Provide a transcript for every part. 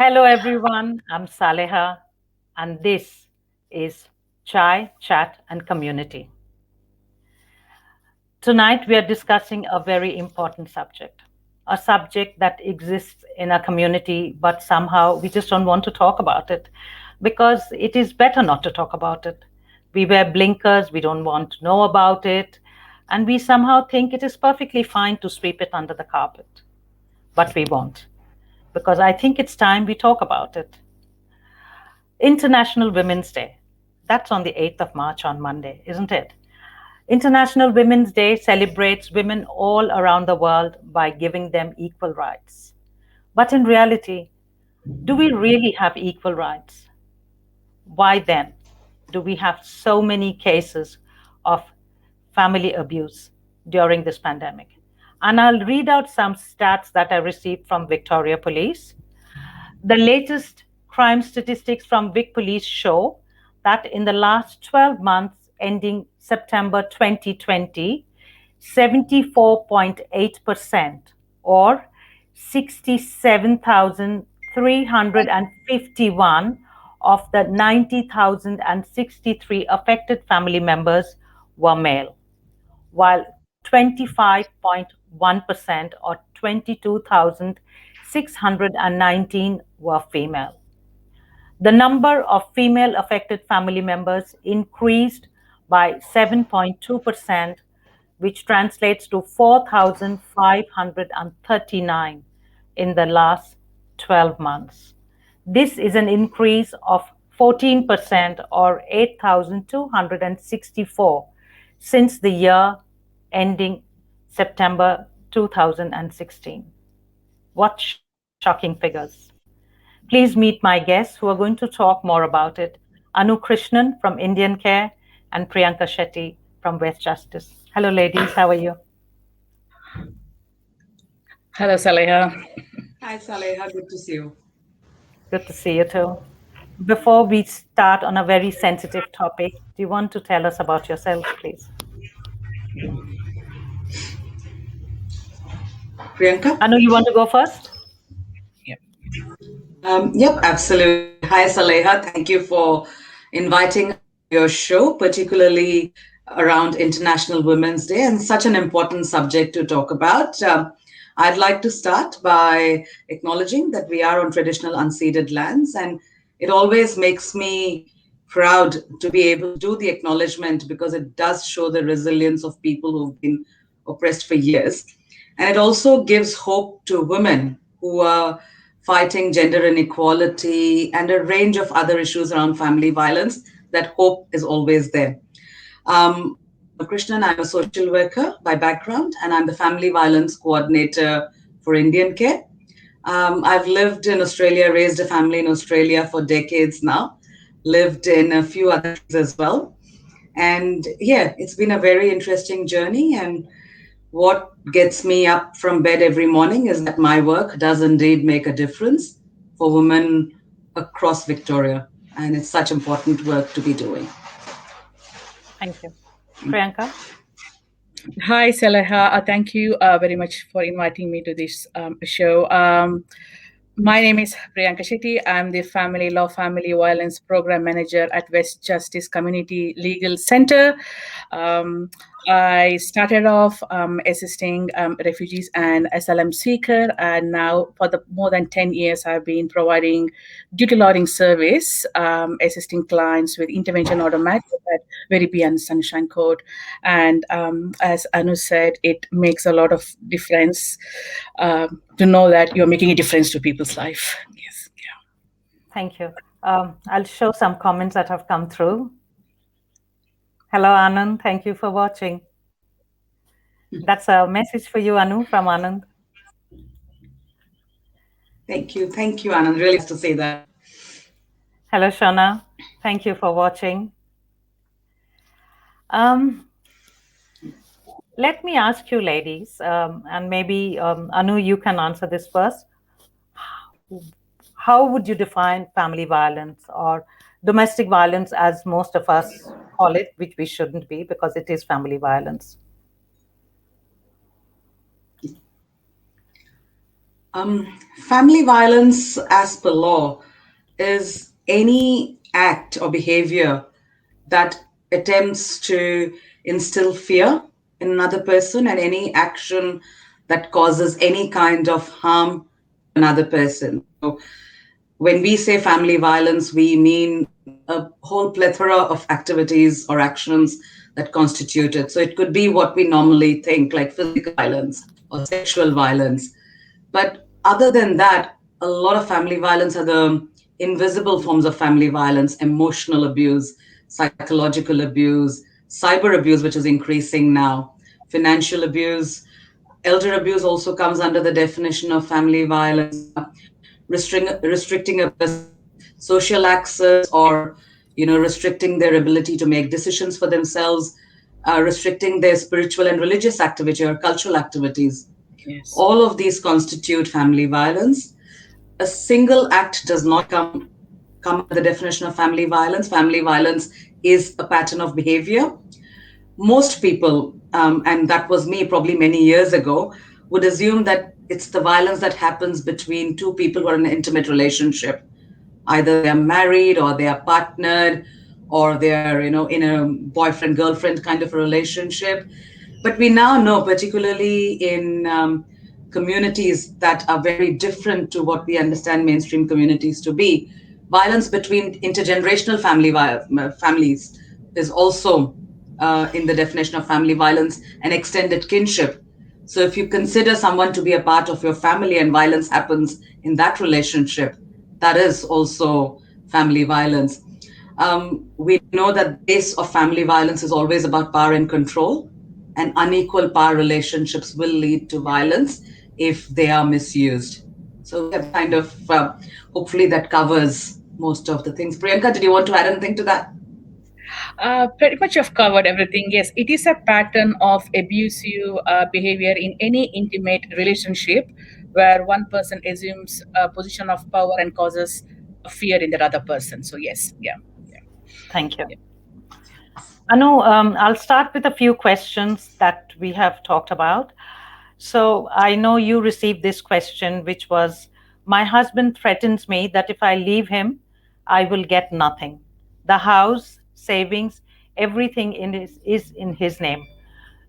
Hello, everyone. I'm Saleha, and this is Chai, Chat, and Community. Tonight, we are discussing a very important subject, a subject that exists in our community, but somehow we just don't want to talk about it because it is better not to talk about it. We wear blinkers, we don't want to know about it, and we somehow think it is perfectly fine to sweep it under the carpet. But we won't, because I think it's time we talk about it. International Women's Day. That's on the 8th of March on Monday, isn't it? International Women's Day celebrates women all around the world by giving them equal rights. But in reality, do we really have equal rights? Why then do we have so many cases of family abuse during this pandemic? And I'll read out some stats that I received from Victoria Police. The latest crime statistics from Vic Police show that in the last 12 months ending September 2020, 74.8% or 67,351 of the 90,063 affected family members were male, while 25.1% or 22,619 were female. The number of female affected family members increased by 7.2%, which translates to 4,539 in the last 12 months. This is an increase of 14% or 8,264 since the year ending September 2016. What shocking figures! Please meet my guests who are going to talk more about it. Krishnan from IndianCare and Priyanka Shetty from West Justice. Hello, ladies. How are you? Hello, Saleha. Hi, Saleha. Good to see you. Good to see you too. Before we start on a very sensitive topic, do you want to tell us about yourself, please? Priyanka? You want to go first? Yep. Yep, absolutely. Hi, Saleha. Thank you for inviting your show, particularly around International Women's Day and such an important subject to talk about. I'd like to start by acknowledging that we are on traditional unceded lands, and it always makes me proud to be able to do the acknowledgement because it does show the resilience of people who've been oppressed for years. And it also gives hope to women who are fighting gender inequality and a range of other issues around family violence, that hope is always there. Krishnan, I'm a social worker by background, and I'm the family violence coordinator for IndianCare. I've lived in Australia, raised a family in Australia for decades now, lived in a few other countries as well. And yeah, it's been a very interesting journey. And what gets me up from bed every morning is that my work does indeed make a difference for women across Victoria. And it's such important work to be doing. Thank you. Priyanka? Hi, Saleha. Thank you very much for inviting me to this show. My name is Priyanka Shetty. I'm the Family Law Family Violence Program Manager at West Justice Community Legal Center. I started off assisting refugees and asylum seeker, and now for the more than 10 years, I've been providing duty lawyering service, assisting clients with intervention order matters at very beyond Sunshine Court. And as Anu said, it makes a lot of difference to know that you're making a difference to people's life. Yes. Yeah. Thank you. I'll show some comments that have come through. Hello, Anand. Thank you for watching. That's a message for you, Anu, from Anand. Thank you, Anand. Really nice to say that. Hello, Shona. Thank you for watching. Let me ask you, ladies, and maybe Anu, you can answer this first. How would you define family violence or domestic violence, as most of us call it, which we shouldn't be because it is family violence? Family violence, as per law, is any act or behavior that attempts to instill fear in another person, and any action that causes any kind of harm to another person. So, when we say family violence, we mean a whole plethora of activities or actions that constitute it. So, it could be what we normally think, like physical violence or sexual violence. But other than that, a lot of family violence are the invisible forms of family violence: emotional abuse, psychological abuse, cyber abuse, which is increasing now, financial abuse. Elder abuse also comes under the definition of family violence. Restricting a person's social access, or restricting their ability to make decisions for themselves, restricting their spiritual and religious activity or cultural activities. Yes. All of these constitute family violence. A single act does not come under the definition of family violence. Family violence is a pattern of behavior. Most people, and that was me probably many years ago, would assume that it's the violence that happens between two people who are in an intimate relationship. Either they are married, or they are partnered, or they are in a boyfriend girlfriend kind of a relationship. But we now know, particularly in communities that are very different to what we understand mainstream communities to be, violence between intergenerational families is also in the definition of family violence, and extended kinship. So if you consider someone to be a part of your family and violence happens in that relationship, that is also family violence. We know that the base of family violence is always about power and control, and unequal power relationships will lead to violence if they are misused. So that's kind of, hopefully, that covers most of the things. Priyanka, did you want to add anything to that? Pretty much you've covered everything. Yes, it is a pattern of abusive behavior in any intimate relationship where one person assumes a position of power and causes a fear in that other person. So, yes, yeah, yeah, Thank you. yeah. Anu, I'll start with a few questions that we have talked about. So I know you received this question, which was, my husband threatens me that if I leave him, I will get nothing. The house, savings, everything is in his name.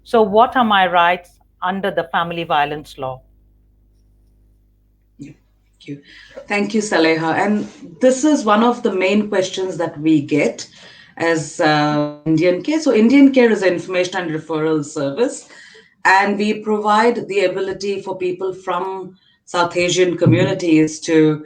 So, what are my rights under the family violence law? Yeah. Thank you. Thank you, Saleha. And this is one of the main questions that we get as Indian Care. So, Indian Care is an information and referral service, and we provide the ability for people from South Asian communities to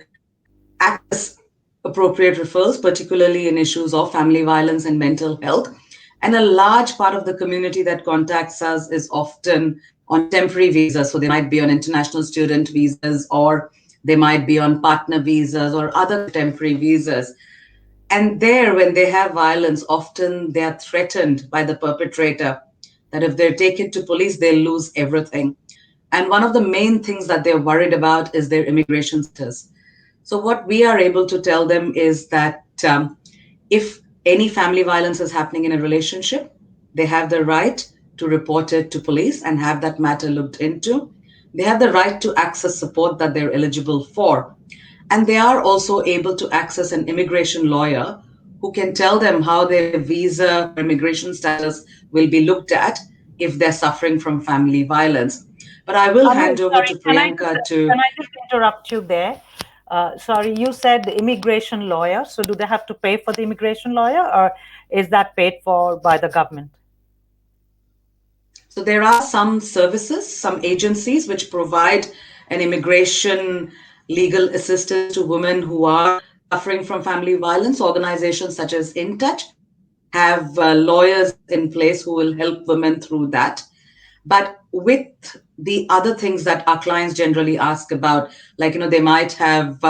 access appropriate referrals, particularly in issues of family violence and mental health. And a large part of the community that contacts us is often on temporary visas. So they might be on international student visas, or they might be on partner visas or other temporary visas. And there, when they have violence, often they are threatened by the perpetrator that if they're taken to police, they'll lose everything. And one of the main things that they're worried about is their immigration status. So, what we are able to tell them is that if any family violence is happening in a relationship, they have the right to report it to police and have that matter looked into. They have the right to access support that they're eligible for. And they are also able to access an immigration lawyer who can tell them how their visa or immigration status will be looked at if they're suffering from family violence. But I will Anu, hand over sorry, to Priyanka can to. I just interrupt you there? Sorry, you said the immigration lawyer. So, do they have to pay for the immigration lawyer, or is that paid for by the government? So there are some services, some agencies which provide an immigration legal assistance to women who are suffering from family violence. Organizations such as InTouch have lawyers in place who will help women through that. But with the other things that our clients generally ask about, like, they might have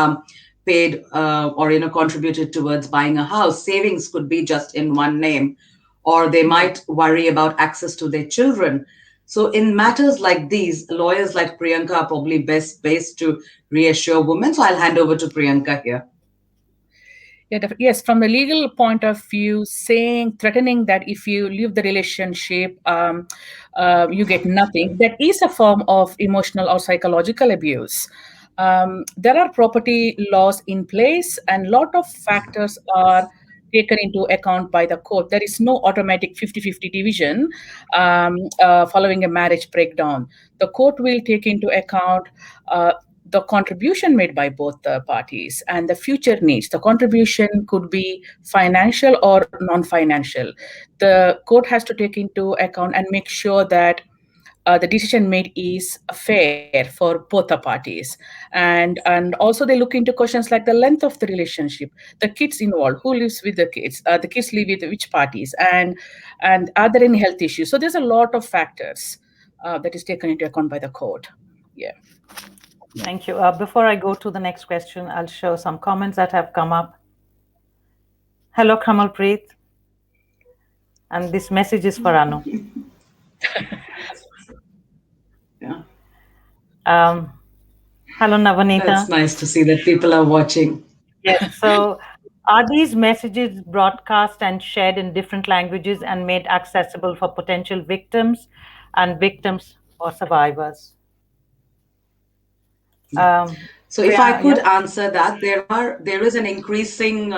paid or, contributed towards buying a house, savings could be just in one name, or they might worry about access to their children. So, in matters like these, lawyers like Priyanka are probably best placed to reassure women. So, I'll hand over to Priyanka here. Yeah, yes, from the legal point of view, saying, threatening that if you leave the relationship, you get nothing, that is a form of emotional or psychological abuse. There are property laws in place, and lot of factors are taken into account by the court. There is no automatic 50-50 division following a marriage breakdown. The court will take into account the contribution made by both the parties and the future needs. The contribution could be financial or non-financial. The court has to take into account and make sure that the decision made is fair for both the parties, and also they look into questions like the length of the relationship, the kids involved, who lives with the kids live with which parties, and are there any health issues. So there's a lot of factors that is taken into account by the court. Yeah. Thank you. Before I go to the next question, I'll show some comments that have come up. Hello, Kamalpreet. And this message is for Anu. Yeah. Hello, Navanita. That's nice to see that people are watching. Yes. So, are these messages broadcast and shared in different languages and made accessible for potential victims and victims or survivors? So if I could yeah. answer that, there is an increasing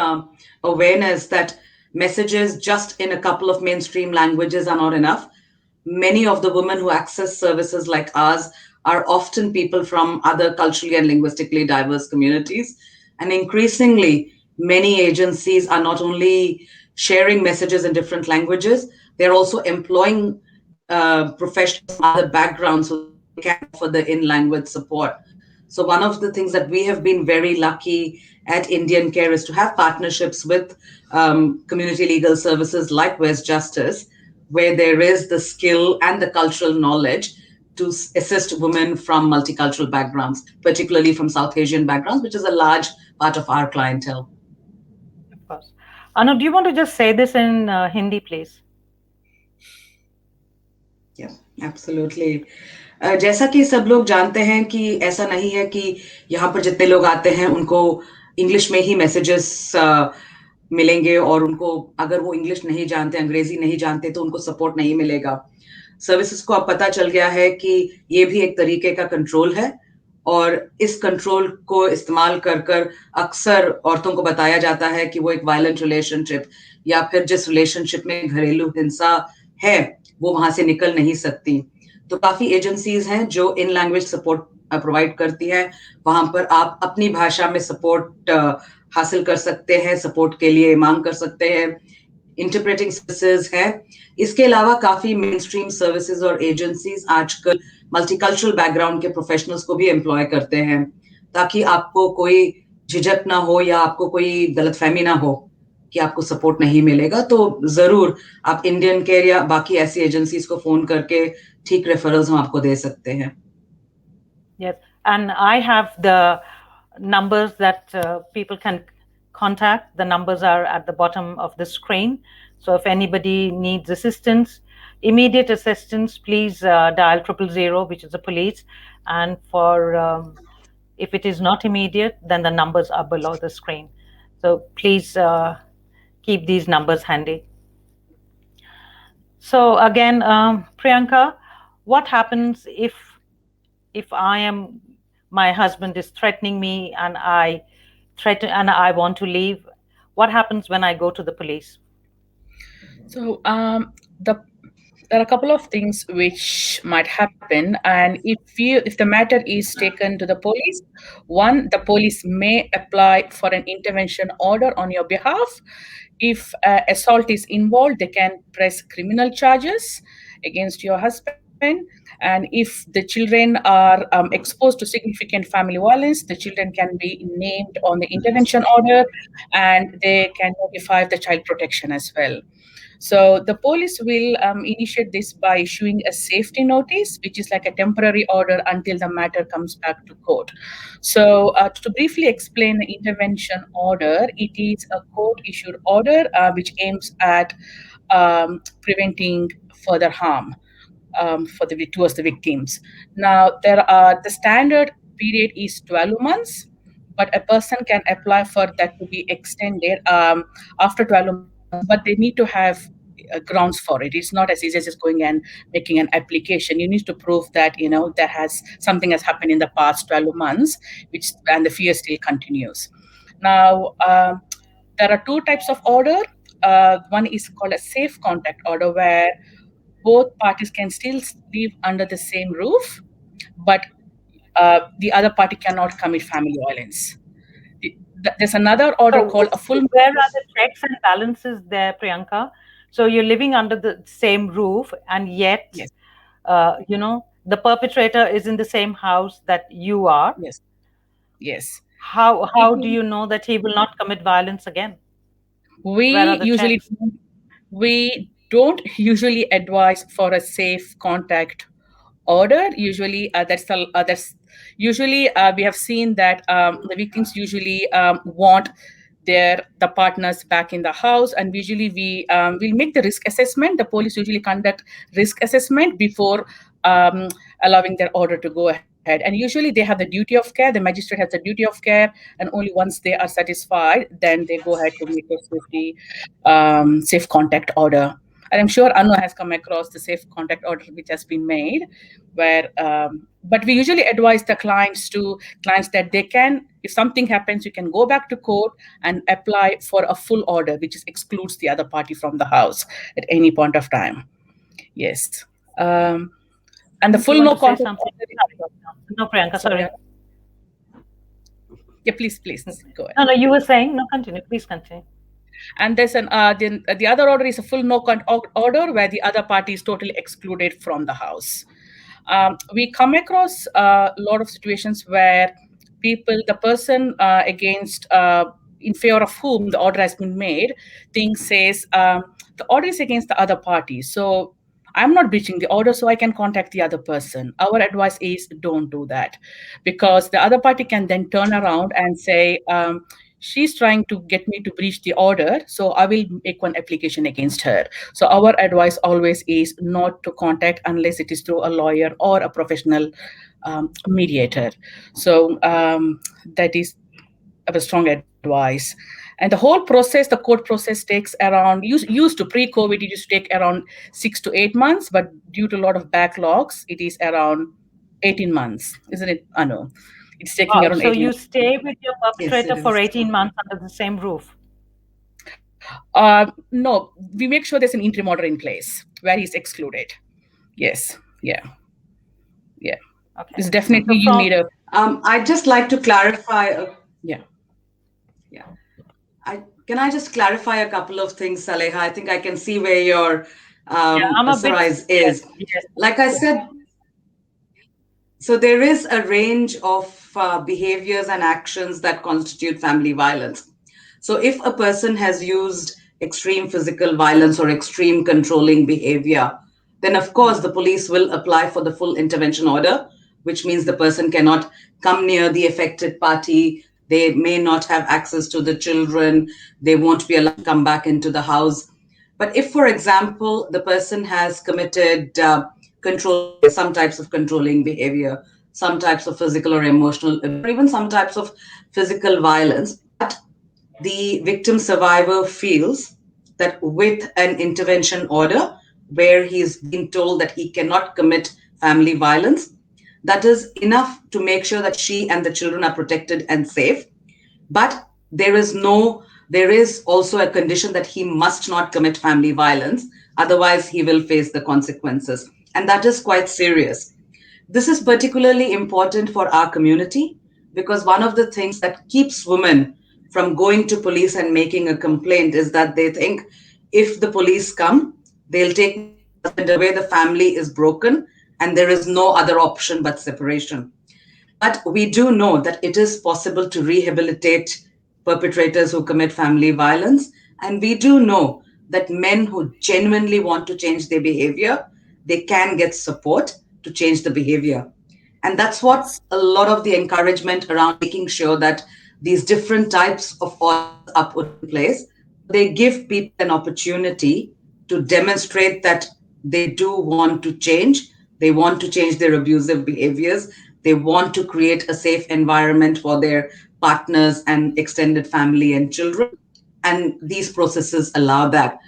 awareness that messages just in a couple of mainstream languages are not enough. Many of the women who access services like ours are often people from other culturally and linguistically diverse communities. And increasingly, many agencies are not only sharing messages in different languages, they're also employing professionals from other backgrounds so they can offer the in-language support. So one of the things that we have been very lucky at IndianCare is to have partnerships with community legal services like West Justice, where there is the skill and the cultural knowledge to assist women from multicultural backgrounds, particularly from South Asian backgrounds, which is a large part of our clientele. Of course. Anu, do you want to just say this in Hindi, please? Yeah, absolutely. जैसा कि सब लोग जानते हैं कि ऐसा नहीं है कि यहाँ पर जितने लोग आते हैं उनको इंग्लिश में ही मैसेजेस मिलेंगे और उनको अगर वो इंग्लिश नहीं जानते, अंग्रेजी नहीं जानते तो उनको सपोर्ट नहीं मिलेगा। सर्विसेज को अब पता चल गया है कि ये भी एक तरीके का कंट्रोल है और इस कंट्रोल को इस्तेमाल कर कर अक्सर औरतों को बताया जाता है कि वो एक वायलेंट रिलेशनशिप या फिर जिस रिलेशनशिप में घरेलू हिंसा है वो वहां से निकल नहीं सकती। तो काफी एजेंसीज हैं जो इन लैंग्वेज सपोर्ट प्रोवाइड करती हैं। वहां पर आप अपनी भाषा में सपोर्ट हासिल कर सकते हैं, सपोर्ट के लिए मांग कर सकते हैं। इंटरप्रेटिंग सर्विसेज है। इसके अलावा काफी मेन स्ट्रीम सर्विसेज और एजेंसीज आजकल मल्टीकल्चरल बैकग्राउंड के प्रोफेशनल्स को भी एम्प्लॉय करते हैं ताकि आपको कोई झिझक ना हो या आपको कोई गलतफहमी ना हो कि आपको सपोर्ट नहीं मिलेगा। तो जरूर आप इंडियन केयर या बाकी ऐसी एजेंसीज को फोन करके ठीक रेफरल्स हम आपको दे सकते हैं। Yes, and I have the numbers that people can contact. The numbers are at the bottom of the screen. So if anybody needs assistance, immediate assistance, please dial 000, which is the police. And for if it is not immediate, then the numbers are below the screen. So please keep these numbers handy. So again, Priyanka, what happens if my husband is threatening me and I want to leave? What happens when I go to the police? So there are a couple of things which might happen, and if the matter is taken to the police, one, the police may apply for an intervention order on your behalf. If assault is involved, they can press criminal charges against your husband. And if the children are exposed to significant family violence, the children can be named on the intervention order, and they can notify the child protection as well. So the police will initiate this by issuing a safety notice, which is like a temporary order until the matter comes back to court. So to briefly explain the intervention order, it is a court-issued order which aims at preventing further harm towards the victims. Now, the standard period is 12 months, but a person can apply for that to be extended after 12 months, but they need to have grounds for it. It's not as easy as just going and making an application. You need to prove that there has something has happened in the past 12 months, which and the fear still continues. Now, there are two types of order. One is called a safe contact order, where both parties can still live under the same roof, but the other party cannot commit family violence. There's another order So, called a full. where are the checks and balances there, Priyanka? So you're living under the same roof, and yet, Yes, the perpetrator is in the same house that you are. yes, yes. It How do is, you know that he will not commit violence again? Where are we the usually checks? we don't usually advise for a safe contact order. Usually, that's usually we have seen that the victims usually want the partners back in the house, and usually we will make the risk assessment. The police usually conduct risk assessment before um, allowing their order to go ahead, and usually they have the duty of care. The magistrate has the duty of care, and only once they are satisfied, then they go ahead to make a safe contact order. And I'm sure Anu has come across the safe contact order which has been made, where but we usually advise the clients that they can, if something happens, you can go back to court and apply for a full order, which is excludes the other party from the house at any point of time. Yes. And the Do you full want no to say contact something? order. No, Priyanka, Sorry. sorry. Yeah, please go ahead. No, no, you were saying, no, continue. Please continue. And there's the other order is a full no contact order, where the other party is totally excluded from the house. We come across a lot of situations where the person against in favor of whom the order has been made, says the order is against the other party, so I'm not breaching the order, so I can contact the other person. Our advice is don't do that, because the other party can then turn around and say, she's trying to get me to breach the order, so I will make one application against her. So our advice always is not to contact unless it is through a lawyer or a professional mediator. So that is a strong advice. And the whole process, the court process, takes around, used to pre-COVID, it used to take around 6 to 8 months, but due to a lot of backlogs, it is around 18 months, isn't it? I know it's taking Wow. around So 18 you months. stay with your Yes, perpetrator it for is. 18 months under the same roof. No, we make sure there's an interim order in place where he's excluded. Yes, yeah, yeah. Okay. It's definitely So you from need a. I'd just like to clarify. Yeah. Yeah, I just clarify a couple of things, Saleha? I think I can see where your Yeah, I'm a bit surprise yes, is. yes. Like I said, so there is a range of behaviors and actions that constitute family violence. So if a person has used extreme physical violence or extreme controlling behavior, then of course the police will apply for the full intervention order, which means the person cannot come near the affected party. They may not have access to the children. They won't be allowed to come back into the house. But if, for example, the person has committed some types of controlling behavior, some types of physical or emotional, or even some types of physical violence, but the victim survivor feels that with an intervention order where he's been told that he cannot commit family violence, that is enough to make sure that she and the children are protected and safe. But there is also a condition that he must not commit family violence, otherwise he will face the consequences, and that is quite serious. This is particularly important for our community because one of the things that keeps women from going to police and making a complaint is that they think if the police come, they'll take my husband away, the family is broken, and there is no other option but separation. But we do know that it is possible to rehabilitate perpetrators who commit family violence. And we do know that men who genuinely want to change their behavior, they can get support to change the behavior. And that's what Yes. a lot of the encouragement around making sure that these different types of orders are put in place. So they give people an opportunity to demonstrate that they do want to change. They want to change their abusive behaviors. They want to create a safe environment for their partners and extended family and children. And these processes allow that.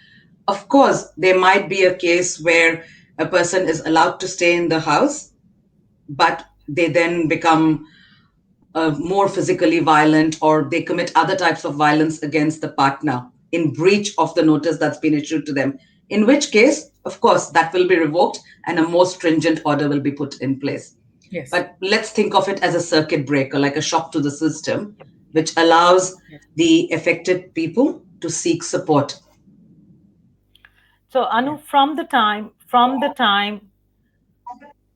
Of course, there might be a case where a person is allowed to stay in the house, but they then become more physically violent, or they commit other types of violence against the partner in breach of the notice that's been issued to them. In which case, of course, that will be revoked and a more stringent order will be put in place. Yes. But let's think of it as a circuit breaker, like a shock to the system, which Yes. allows the affected people to seek support. So Anu, from the time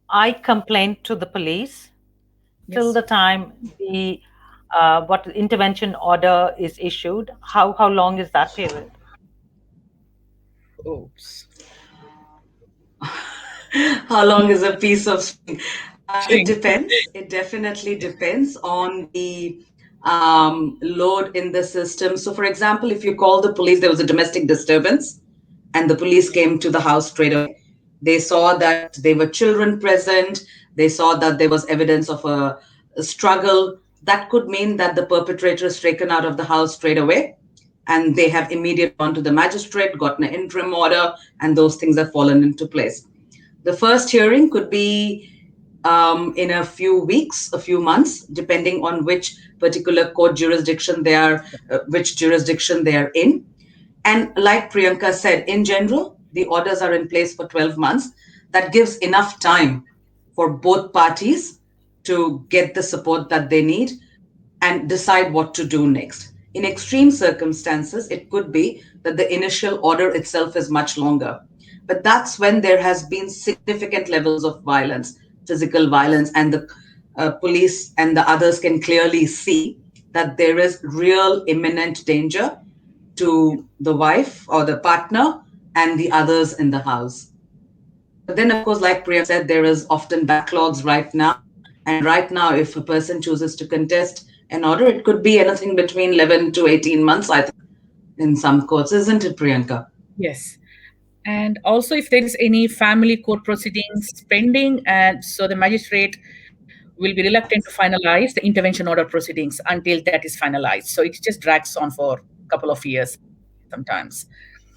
I complained to the police till Yes. the time the what intervention order is issued, how long is that period? Oops. How long is a piece of string? It String. depends. It definitely depends on the load in the system. So, for example, if you call the police, there was a domestic disturbance, and the police came to the house straight away. They saw that there were children present. They saw that there was evidence of a struggle. That could mean that the perpetrator is taken out of the house straight away, and they have immediately gone to the magistrate, gotten an interim order, and those things have fallen into place. The first hearing could be in a few weeks, a few months, depending on which particular court jurisdiction they are, which jurisdiction they are in. And like Priyanka said, in general, the orders are in place for 12 months. That gives enough time for both parties to get the support that they need and decide what to do next. In extreme circumstances, it could be that the initial order itself is much longer. But that's when there has been significant levels of violence, physical violence, and the police and the others can clearly see that there is real imminent danger to the wife or the partner and the others in the house. But then, of course, like Priya said, there is often backlogs right now. And right now, if a person chooses to contest an order, it could be anything between 11 to 18 months, I think, in some courts, isn't it, Priyanka? Yes. And also, if there is any family court proceedings pending, and so the magistrate will be reluctant to finalize the intervention order proceedings until that is finalized. So it just drags on for a couple of years sometimes.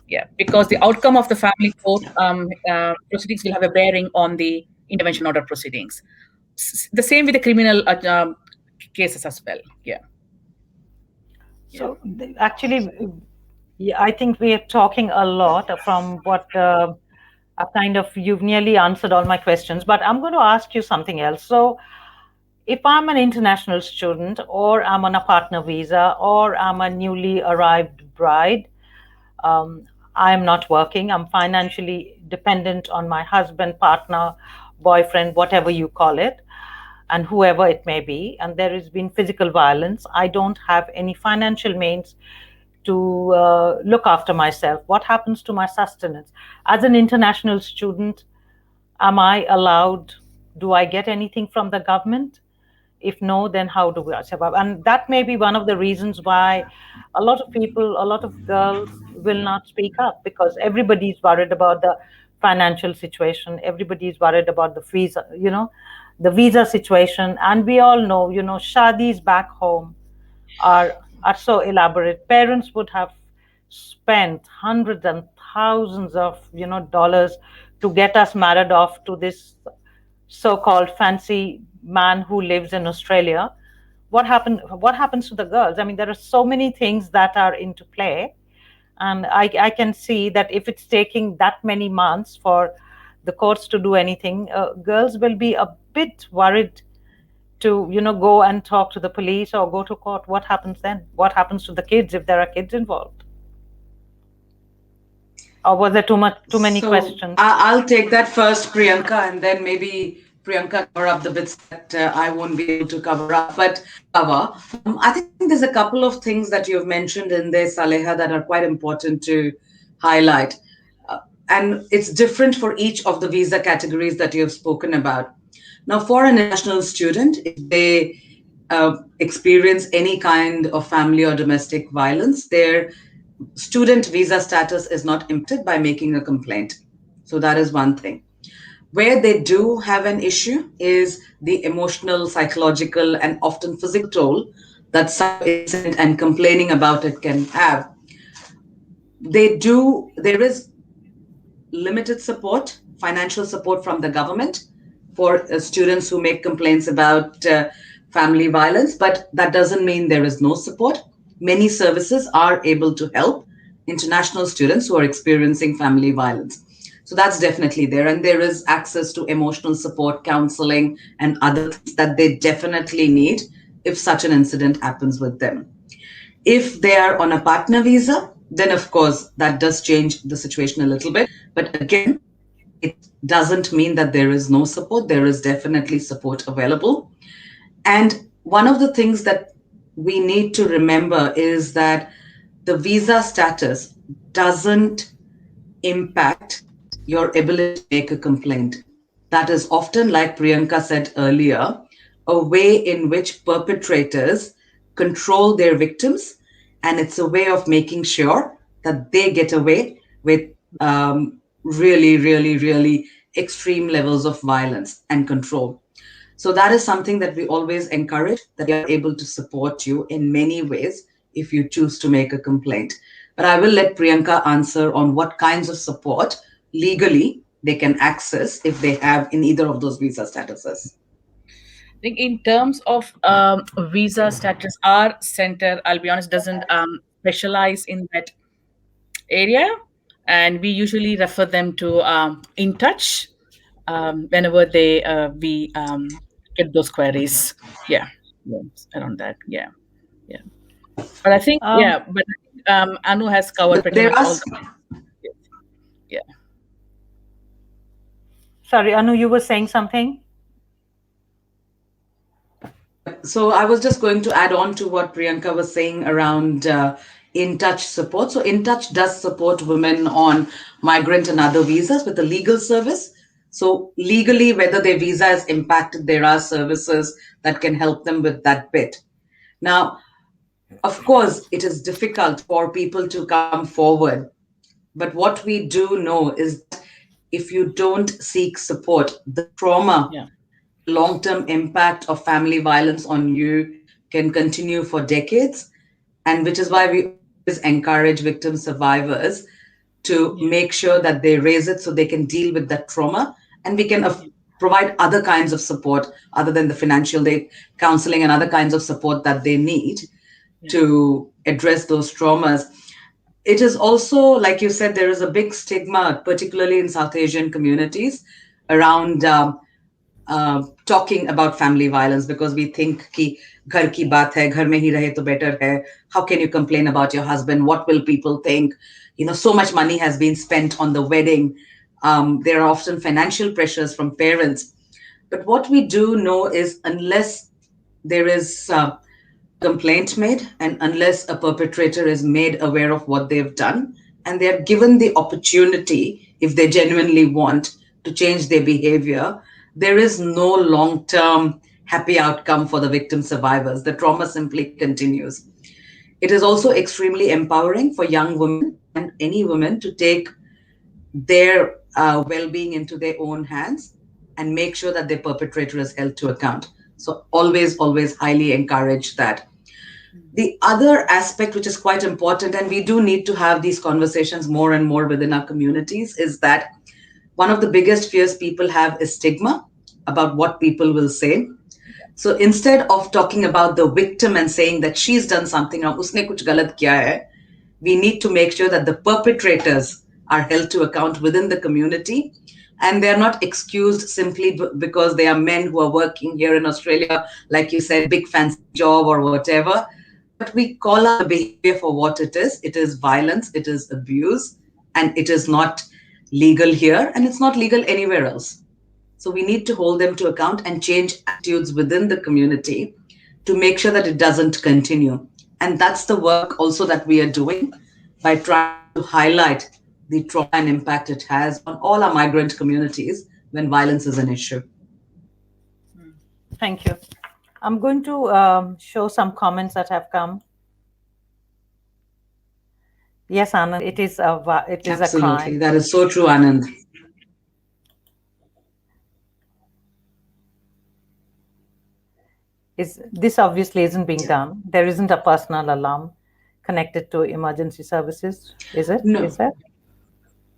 Yeah, because the outcome of the family court proceedings will have a bearing on the intervention order proceedings. The same with the criminal cases as well. Yeah. Yeah. So actually, yeah, I think we are talking a lot from what a kind of you've nearly answered all my questions, but I'm going to ask you something else. So, if I'm an international student, or I'm on a partner visa, or I'm a newly arrived bride, um, I'm not working, I'm financially dependent on my husband, partner, boyfriend, whatever you call it, and whoever it may be, and there has been physical violence, I don't have any financial means to look after myself. What happens to my sustenance? As an international student, am I allowed? Do I get anything from the government? If no, then how do we survive? And that may be one of the reasons why a lot of people, a lot of girls will not speak up, because everybody's worried about the financial situation. Everybody's worried about the visa, the visa situation. And we all know, shadis back home are so elaborate. Parents would have spent hundreds and thousands of dollars to get us married off to this so-called fancy man who lives in Australia. What happens to the girls? I mean, there are so many things that are into play, and I can see that if it's taking that many months for the courts to do anything, girls will be a bit worried to go and talk to the police or go to court. What happens then? What happens to the kids if there are kids involved? Or was there too many So questions? I'll take that first, Priyanka, and then maybe Priyanka cover up the bits that I won't be able to cover up. But cover, I think there's a couple of things that you've mentioned in this, Saleha, that are quite important to highlight. And it's different for each of the visa categories that you've spoken about. Now, for an international student, if they experience any kind of family or domestic violence, their student visa status is not impacted by making a complaint. So that is one thing. Where they do have an issue is the emotional, psychological, and often physical toll that such incident and complaining about it can have. There is limited support, financial support from the government for students who make complaints about family violence, but that doesn't mean there is no support. Many services are able to help international students who are experiencing family violence. So that's definitely there. And there is access to emotional support, counseling, and other things that they definitely need if such an incident happens with them. If they are on a partner visa, then of course that does change the situation a little bit. But again, it doesn't mean that there is no support. There is definitely support available. And one of the things that we need to remember is that the visa status doesn't impact your ability to make a complaint. That is often, like Priyanka said earlier, a way in which perpetrators control their victims, and it's a way of making sure that they get away with really, really, really extreme levels of violence and control. So that is something that we always encourage, that we are able to support you in many ways if you choose to make a complaint. But I will let Priyanka answer on what kinds of support legally they can access if they have in either of those visa statuses. I think in terms of visa status, our center, I'll be honest, doesn't specialize in that area, and we usually refer them to InTouch whenever they we get those queries. Yeah, yeah, around that. Yeah, yeah. But I think Um, yeah, but Anu has covered pretty There much are all the. Yeah. Sorry, Anu, you were saying something? Yep. So I was just going to add on to what Priyanka was saying around InTouch support. So InTouch does support women on migrant and other visas with a legal service. So legally, whether their visa is impacted, there are services that can help them with that bit. Now, of course, it is difficult for people to come forward, but what we do know is that if you don't seek support, the trauma, Yeah. long term impact of family violence on you can continue for decades. And which is why we always encourage victim survivors to Yeah. make sure that they raise it so they can deal with that trauma. And we can provide other kinds of support other than the financial aid, counseling, and other kinds of support that they need Yeah. to address those traumas. It is also, like you said, there is a big stigma, particularly in South Asian communities, around talking about family violence because we think कि घर की बात है, घर में ही रहे तो better है. How can you complain about your husband? What will people think? You know, so much money has been spent on the wedding. There are often financial pressures from parents. But what we do know is unless there is a complaint made and unless a perpetrator is made aware of what they've done and they're given the opportunity, if they genuinely want to change their behavior, there is no long term happy outcome for the victim survivors. The trauma simply continues. It is also extremely empowering for young women and any women to take their well being into their own hands and make sure that their perpetrator is held to account. So, always, always highly encourage that. The other aspect, which is quite important, and we do need to have these conversations more and more within our communities, is that one of the biggest fears people have is stigma about what people will say. So instead of talking about the victim and saying that she's done something wrong, usne kuch galat kiya hai, we need to make sure that the perpetrators are held to account within the community and they're not excused simply because they are men who are working here in Australia, like you said, big fancy job or whatever. But we call out the behavior for what it is. It is violence, it is abuse, and it is not legal here and it's not legal anywhere else. So we need to hold them to account and change attitudes within the community to make sure that it doesn't continue. And that's the work also that we are doing by trying to highlight the trauma and impact it has on all our migrant communities when violence is an issue. Thank you. I'm going to show some comments that have come. Yes, Anand, it is a Absolutely. crime. That is so true, Anand. This obviously isn't being done. There isn't a personal alarm. connected to emergency services, is it? Is No, that?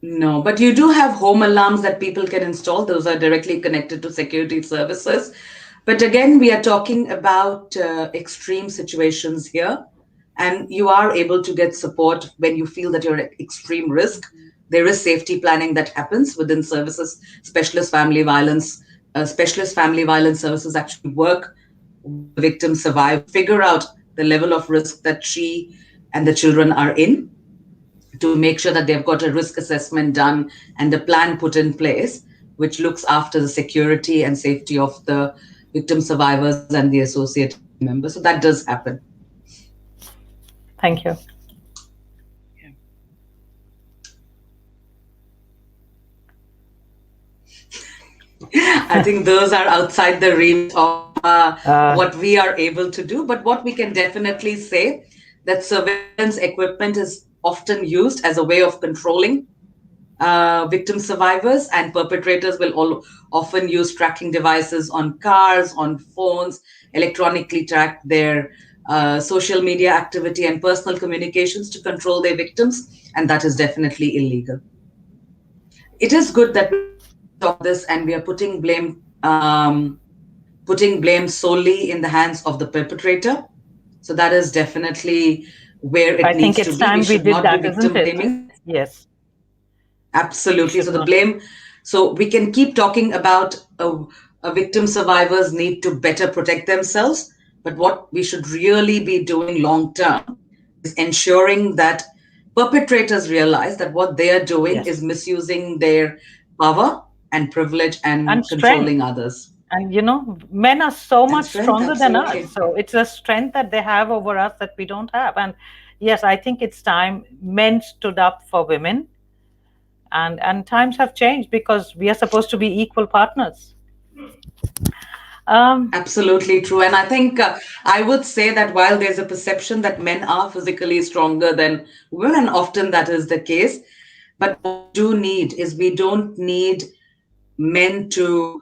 no, but you do have home alarms that people can install. Those are directly connected to security services. But again, we are talking about extreme situations here, and you are able to get support when you feel that you're at extreme risk. There is safety planning that happens within services. Specialist family violence services actually work with the victim survivor, figure out the level of risk that she and the children are in, to make sure that they've got a risk assessment done and a plan put in place which looks after the security and safety of the victim survivors and the associated team members. So that does happen. Thank you. Yeah. I think those are outside the remit of Uh, what we are able to do. But what we can definitely say, that surveillance equipment is often used as a way of controlling victim survivors, and perpetrators will often use tracking devices on cars, on phones, electronically track their social media activity and personal communications to control their victims, and that is definitely illegal. It is good that we are talking about this and we are putting blame solely in the hands of the perpetrator. So that is definitely where I it think needs to it's be. We time we should did not be that, isn't victim it? blaming. Yes, we Absolutely. So should the not. blame, so we can keep talking about victim survivors need to better protect themselves, but what we should really be doing long term is ensuring that perpetrators realize that what they are doing Yes. is misusing their power and privilege And and strength. controlling others. And men are so And much strength, stronger than us. absolutely. So it's a strength that they have over us that we don't have. And yes, I think it's time men stood up for women, and times have changed because we are supposed to be equal partners. Um, Absolutely true. And I think I would say that while there's a perception that men are physically stronger than women, often that is the case. But what we do need is, we don't need men to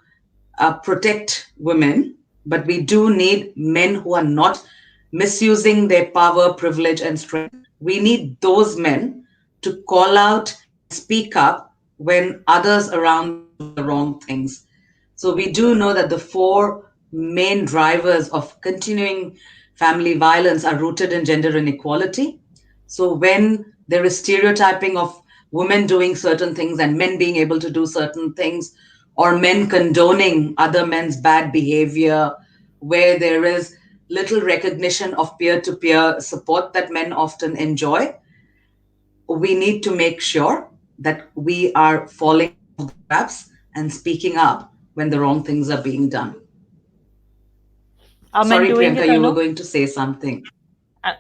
protect women, but we do need men who are not misusing their power, privilege, and strength. We need those men to call out and speak up when others around them do the wrong things. So we do know that the four main drivers of continuing family violence are rooted in gender inequality. So when there is stereotyping of women doing certain things and men being able to do certain things, or men condoning other men's bad behavior, where there is little recognition of peer to peer support that men often enjoy, we need to make sure that we are falling out of the traps and speaking up when the wrong things are being done. are men Sorry, doing Priyanka, it, you were Anu? going to say something. Uh,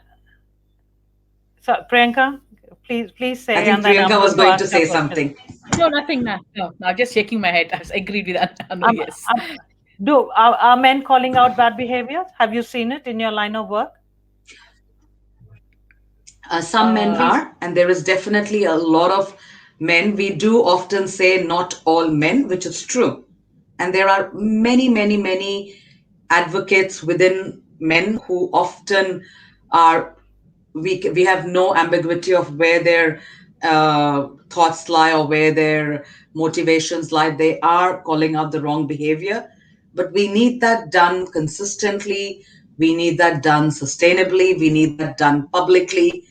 so, Priyanka, please I say, think and then I'm Priyanka was going to going to ask a say question. something. No, nothing. No, no, no. Just shaking my head. I agreed with Anu. Um, Yes. are men calling out bad behavior? Have you seen it in your line of work? Some men Uh, Please. are, and there is definitely a lot of men. We do often say not all men, which is true. And there are many, many, many advocates within men who often are, we have no ambiguity of where their thoughts lie or where their motivations lie. They are calling out the wrong behavior, but we need that done consistently. We need that done sustainably. We need that done publicly.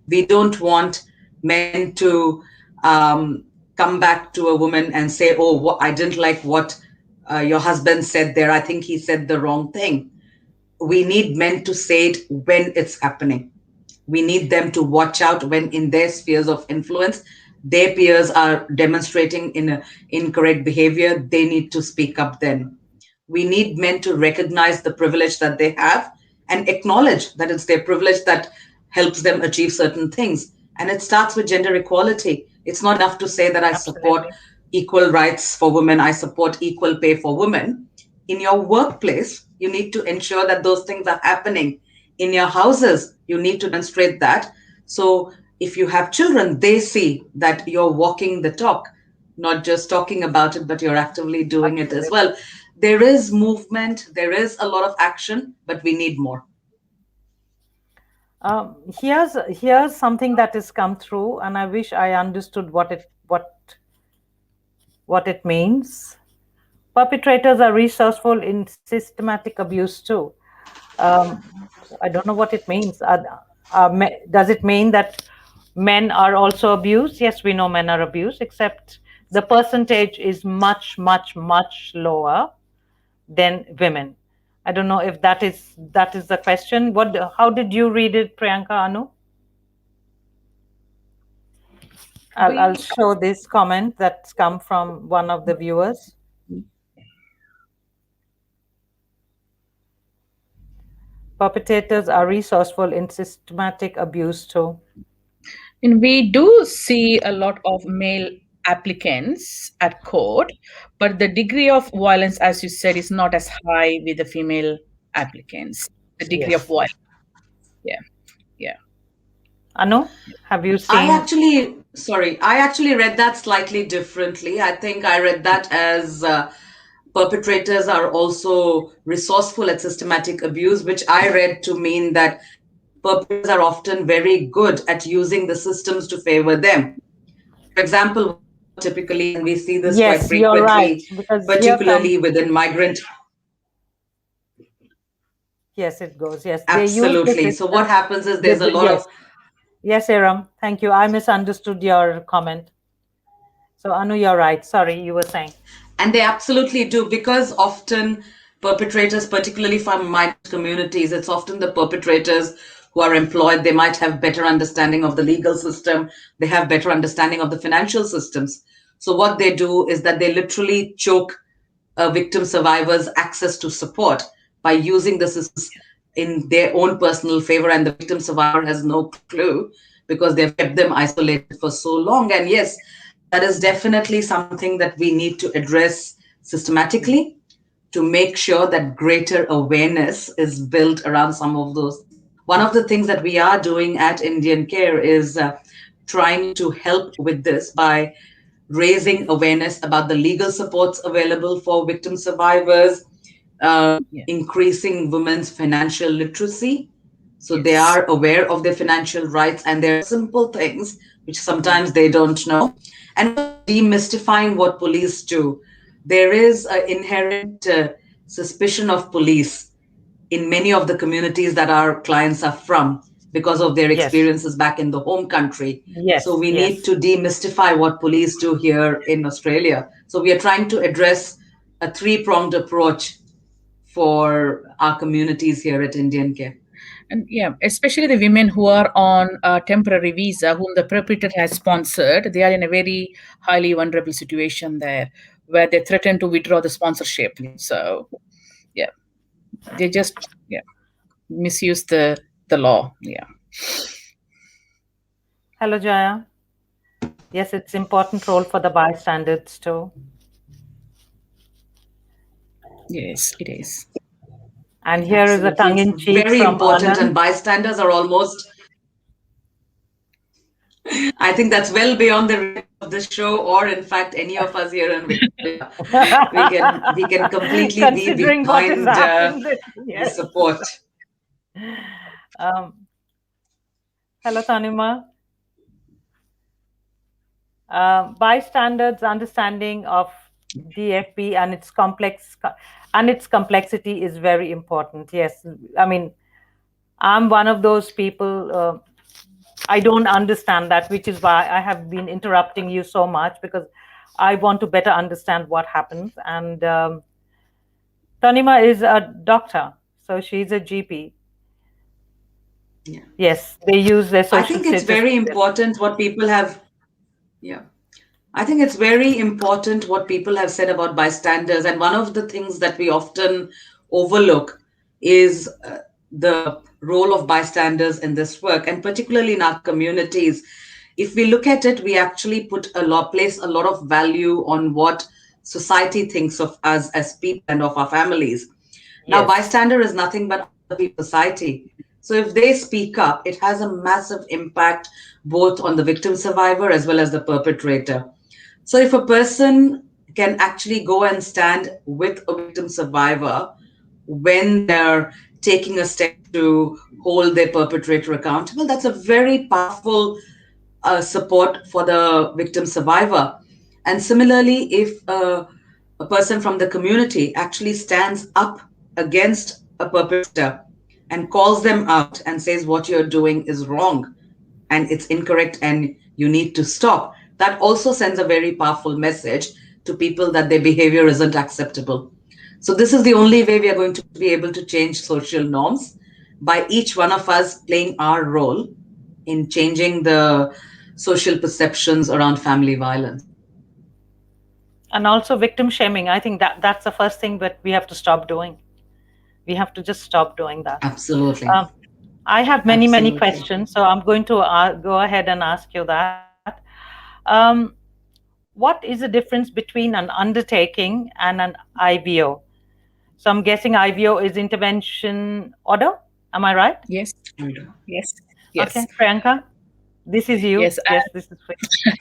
We don't want men to come back to a woman and say, "Oh, I didn't like what your husband said there. I think he said the wrong thing." We need men to say it when it's happening. We need them to watch out when in their spheres of influence their peers are demonstrating in a incorrect behavior. They need to speak up then. We need men to recognize the privilege that they have and acknowledge that it's their privilege that helps them achieve certain things. And it starts with gender equality. It's not enough to say that I support Absolutely. equal rights for women, I support equal pay for women. In your workplace, you need to ensure that those things are happening. In your houses, you need to demonstrate that. So if you have children, they see that you're walking the talk, not just talking about it, but you're actively doing it as Absolutely. well. There is movement, there is a lot of action, but we need more. Here's something that has come through, and I wish I understood what it means. Perpetrators are resourceful in systematic abuse too. Um, I don't know what it means. Does it mean that men are also abused? Yes, we know men are abused, except the percentage is much, much, much lower than women. I don't know if that is the question. How did you read it, Priyanka, Anu? I'll We show this comment that's come from one of the viewers. Perpetrators are resourceful in systematic abuse too. And we do see a lot of male applicants at court, but the degree of violence, as you said, is not as high with the female applicants. The degree of Yes. violence. Yeah, yeah. Anu, have you I seen? actually, sorry, I actually read that slightly differently. I think I read that as perpetrators are also resourceful at systematic abuse, which I read to mean that perpetrators are often very good at using the systems to favor them. For example, what we know typically, and we see this quite Yes, you're right. frequently, Because here comes, particularly within migrant. yes, it goes. Yes, they use the Absolutely. So what system. happens is there's a lot Yes, of. yes, Aram. Thank you. I misunderstood your comment. So Anu, you're right. Sorry, you were saying. And they absolutely do, because often perpetrators, particularly from migrant communities, it's often the perpetrators who are employed. They might have better understanding of the legal system, they have better understanding of the financial systems. So what they do is that they literally choke a victim survivor's access to support by using the systems in their own personal favor, and the victim survivor has no clue because they've kept them isolated for so long. And yes, that is definitely something that we need to address systematically to make sure that greater awareness is built around some of those. One of the things that we are doing at IndianCare is trying to help with this by raising awareness about the legal supports available for victim survivors, increasing women's financial literacy so they Yes. are aware of their financial rights, and there are simple things which Mm. sometimes they don't know, and also demystifying what police do. There is an inherent suspicion of police in many of the communities that our clients are from because of their Yes, experiences back in the home country. So yes, we need yes. to demystify what police do here in Australia. So we are trying to address a three-pronged approach for our communities here at Indian Care. And yeah, especially the women who are on a temporary visa, whom the perpetrator has sponsored, they are in a very highly vulnerable situation there, where they threaten to withdraw the sponsorship. So yeah, they just misuse the law. Yeah. Hello, Jaya. Yes, it's important role for the bystanders too. Yes, it is. And here is a Absolutely. tongue It's in cheek very from important, Anand. and bystanders are almost, I think that's well beyond the reach of this show, or in fact, any of us here in Victoria. We can completely be Considering what has behind happened. the Yes. support. Um, Hello, Tanima. Bystanders' understanding of DFP and its complexity is very important. Yes, I mean, I'm one of those people. I don't understand that, which is why I have been interrupting you so much, because I want to better understand what happens. And Tanima is a doctor, so she's a GP. Yeah. Yes, they use their I social think it's status. very important what people have. Yeah. I think it's very important what people have said about bystanders. And one of the things that we often overlook is the role of bystanders in this work, and particularly in our communities. If we look at it, we actually place a lot of value on what society thinks of us as people and of our families. Now, Yes, bystander is nothing but other people's society. So if they speak up, it has a massive impact both on the victim survivor as well as the perpetrator. So if a person can actually go and stand with a victim survivor when they're taking a step to hold their perpetrator accountable. That's a very powerful support for the victim survivor. And similarly, if a person from the community actually stands up against a perpetrator and calls them out and says what you're doing is wrong and it's incorrect and you need to stop, that also sends a very powerful message to people that their behavior isn't acceptable. So, this is the only way we are going to be able to change social norms, by each one of us playing our role in changing the social perceptions around family violence. And also victim shaming. I think that that's the first thing that we have to stop doing. We have to just stop doing that. Absolutely. Um, I have many, many Absolutely. questions, so I'm going to go ahead and ask you that. Um, what is the difference between an undertaking and an IVO? So I'm guessing IVO is intervention order. Am I right? Yes, yes, Okay, yes, Priyanka, this is you. yes. Yes, this is for you.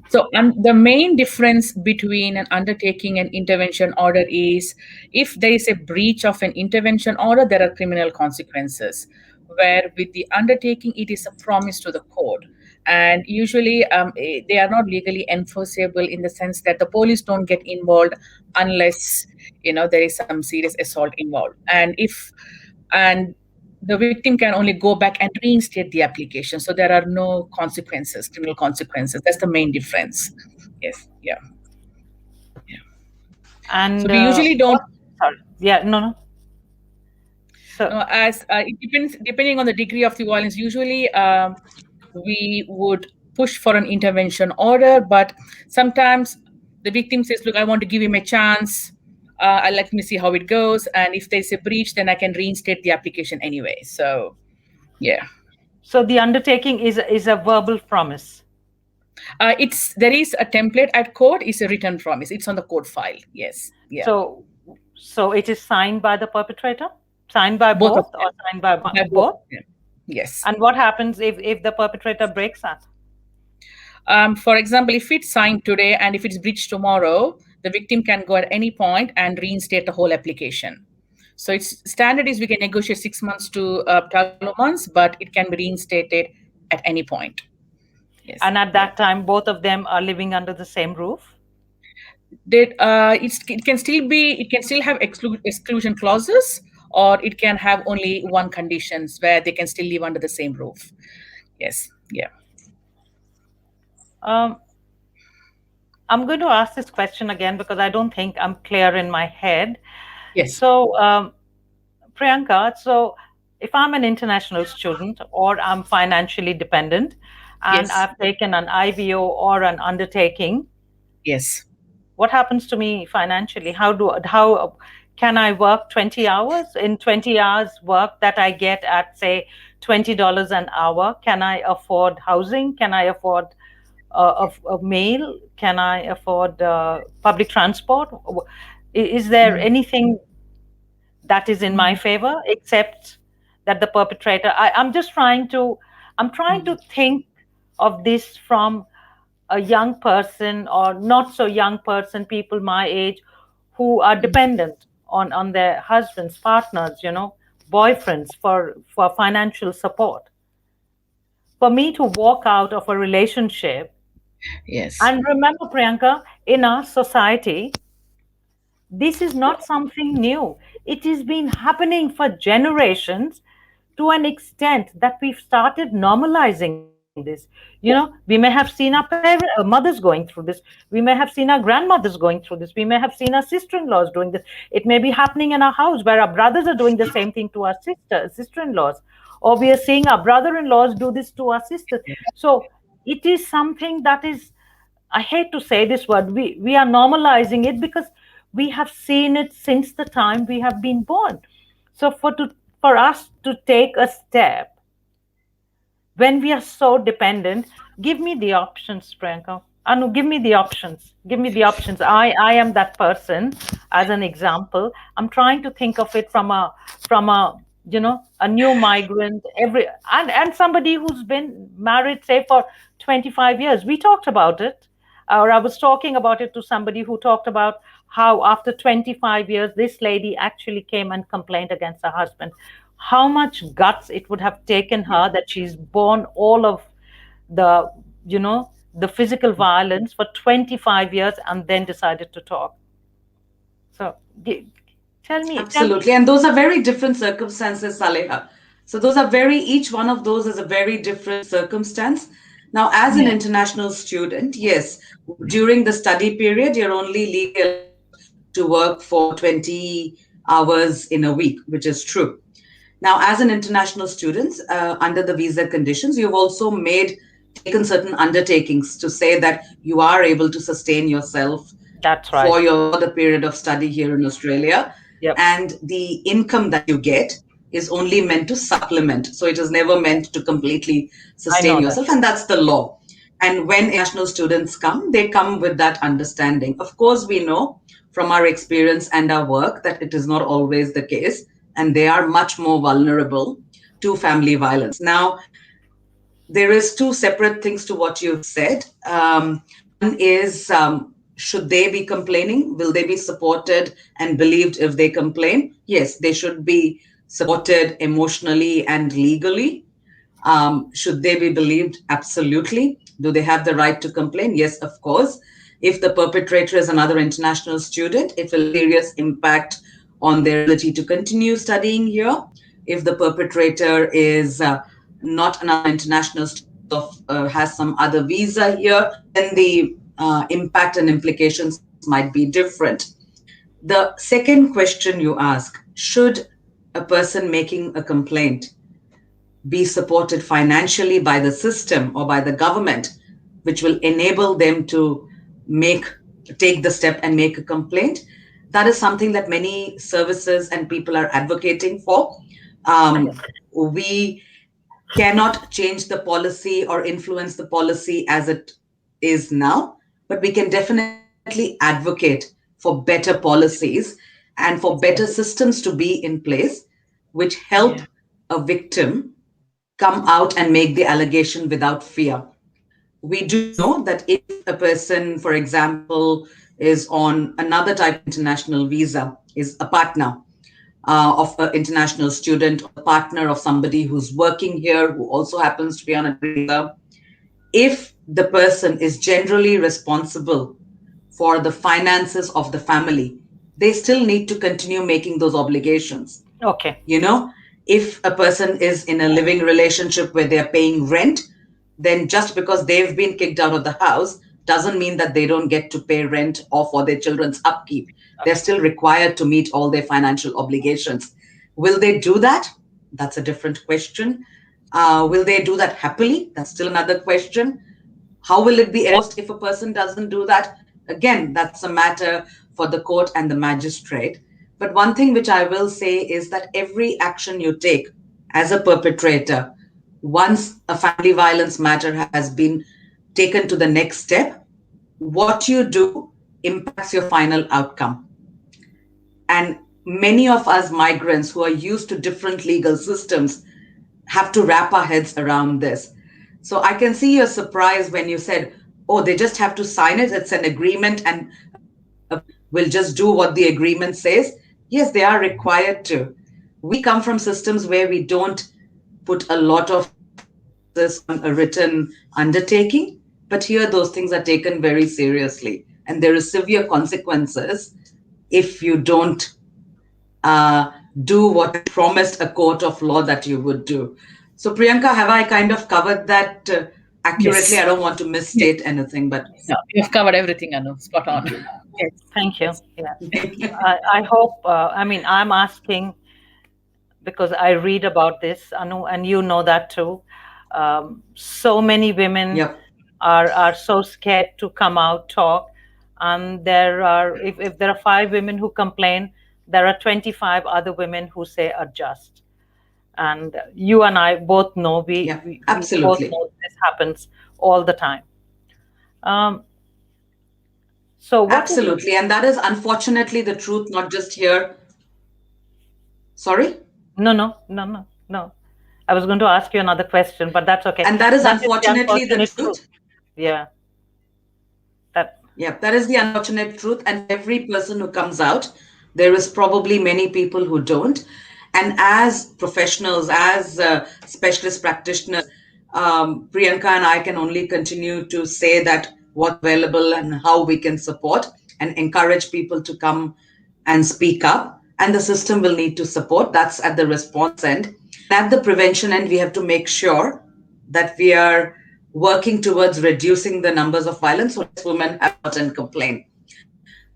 So, the main difference between an undertaking and intervention order is, if there is a breach of an intervention order, there are criminal consequences. Where with the undertaking, it is a promise to the court. And usually, they are not legally enforceable, in the sense that the police don't get involved unless there is some serious assault involved. And the victim can only go back and reinstate the application. So there are no consequences, criminal consequences. That's the main difference. Yes, yeah, yeah. So And we usually don't. what? Sorry. Yeah, no, no. So, No, as it depends, depending on the degree of the violence. Usually, we would push for an intervention order, but sometimes the victim says, "Look, I want to give him a chance. I let me see how it goes, and if there's a breach, then I can reinstate the application anyway." So, yeah. so the undertaking is a verbal promise. It's there is a template at court. It's a written promise. It's on the court file. Yes. Yeah. So, so it is signed by the perpetrator, signed by Both of both, them. or signed by Both of both. them. Yes. And what happens if the perpetrator breaks that? For example, if it's signed today and if it's breached tomorrow, the victim can go at any point and reinstate the whole application. So its standard is we can negotiate 6 months to 12 months, but it can be reinstated at any point. Yes. And at Yeah. that time, both of them are living under the same roof. It can still have exclusion clauses, or it can have only one conditions where they can still live under the same roof. Yes. Yeah. Um, I'm going to ask this question again because I don't think I'm clear in my head. Yes. So, Priyanka, so if I'm an international student or I'm financially dependent and Yes. I've taken an IVO or an undertaking, Yes. what happens to me financially? How can I work 20 hours? In 20 hours work that I get at, say, $20 an hour, can I afford housing? Can I afford a meal? Can I afford public transport? Is there Mm. anything that is in my Mm. favor, except that the perpetrator? I'm trying to think of this from a young person or not so young person, people my age, who are Mm. dependent on their husbands, partners, boyfriends for financial support. For me to walk out of a relationship, Yes. and remember, Priyanka, in our society, this is not something new. It has been happening for generations, to an extent that we've started normalizing this. We may have seen our mothers going through this. We may have seen our grandmothers going through this. We may have seen our sister-in-laws doing this. It may be happening in our house where our brothers are doing the same thing to our sister-in-laws, or we are seeing our brother-in-laws do this to our sisters. So it is something that is, I hate to say this word, we are normalizing it because we have seen it since the time we have been born. So for us to take a step when we are so dependent, give me the options, Priyanka. Anu, give me the options. Give me the options. I am that person as an example. I'm trying to think of it from a a new migrant, and somebody who's been married, say, for 25 years. We talked about it, or I was talking about it to somebody who talked about how after 25 years this lady actually came and complained against her husband. how much guts it would have taken her that she's borne all of the, you know, the physical violence for 25 years and then decided to talk. So tell me. Absolutely. And those are very different circumstances, Saleha. So those are each one of those is a very different circumstance. Now, as an Yeah, international student, yes, during the study period, you're only legally allowed to work for 20 hours in a week, which is true. Now, as an international student, under the visa conditions, you've also taken certain undertakings to say that you are able to sustain yourself that's right. for the period of study here in Australia, Yep, and the income that you get is only meant to supplement. So it is never meant to completely I sustain know that. yourself, and that's the law. And when international students come, they come with that understanding. Of course, we know from our experience and our work that it is not always the case, and they are much more vulnerable to family violence. Now, there is two separate things to what you've said. One is, should they be complaining? Will they be supported and believed if they complain? Yes, they should be supported emotionally and legally. Should they be believed? Absolutely. Do they have the right to complain? Yes, of course. If the perpetrator is another international student, it will serious impact on their ability to continue studying here. If the perpetrator is not another international student of has some other visa here, then the impact and implications might be different. The second question you ask: should a person making a complaint be supported financially by the system or by the government, which will enable them to make take the step and make a complaint? That is something that many services and people are advocating for. We cannot change the policy or influence the policy as it is now, but we can definitely advocate for better policies and for better systems to be in place which help Yeah. a victim come out and make the allegation without fear. We do know that if a person, for example, is on another type of international visa, is a partner of an international student, or the partner of somebody who's working here who also happens to be on a different visa, if the person is generally responsible for the finances of the family, they still need to continue making those obligations. Okay. You know, if a person is in a living relationship where they're paying rent, then just because they've been kicked out of the house doesn't mean that they don't get to pay rent or for their children's upkeep. They're Okay. still required to meet all their financial obligations. Will they do that? That's a different question. Will they do that happily? That's still another question. How will it be Yeah. enforced if a person doesn't do that? Again, that's a matter for the court and the magistrate. But one thing which I will say is that every action you take as a perpetrator, once a family violence matter has been taken to the next step, what you do impacts your final outcome. And many of us migrants who are used to different legal systems have to wrap our heads around this. So I can see your surprise when you said, oh, they just have to sign it. It's an agreement and a person will just do what the agreement says. Yes, they are required to. We come from systems where we don't put a lot of emphasis on a written undertaking, but here those things are taken very seriously. And there are severe consequences if you don't uh, do what you promised a court of law that you would do. So, Priyanka, have I kind of covered that accurately? Yes. I don't want to Yes. misstate anything, but No, you've covered everything, Anu. Spot on. thank you. Yes. Thank you. Yes. Yes. I hope, I mean, I'm asking because I read about this, Anu, and you know that too. So many women Yep. are so scared to come out, talk, and there are, if there are 5 women who complain, there are 25 other women who say adjust. And you and I both know, Yep. we both Absolutely. know this happens all the time. Um, so what is it? Absolutely. And that is unfortunately the truth, not just here. Sorry? No, no, no, no, no. I was going to ask you another question, but that's okay. And that is That is the unfortunately the unfortunate truth. truth. Yeah, that. Yep, that is the unfortunate truth. And for every person who comes out, there is probably many people who don't. And as professionals, as specialist practitioners, Priyanka and I can only continue to say that what's available and how we can support and encourage people to come and speak up. And the system will need to support. That's at the response end. And at the prevention end, we have to make sure that we are working towards reducing the numbers of violence so less women have and complain.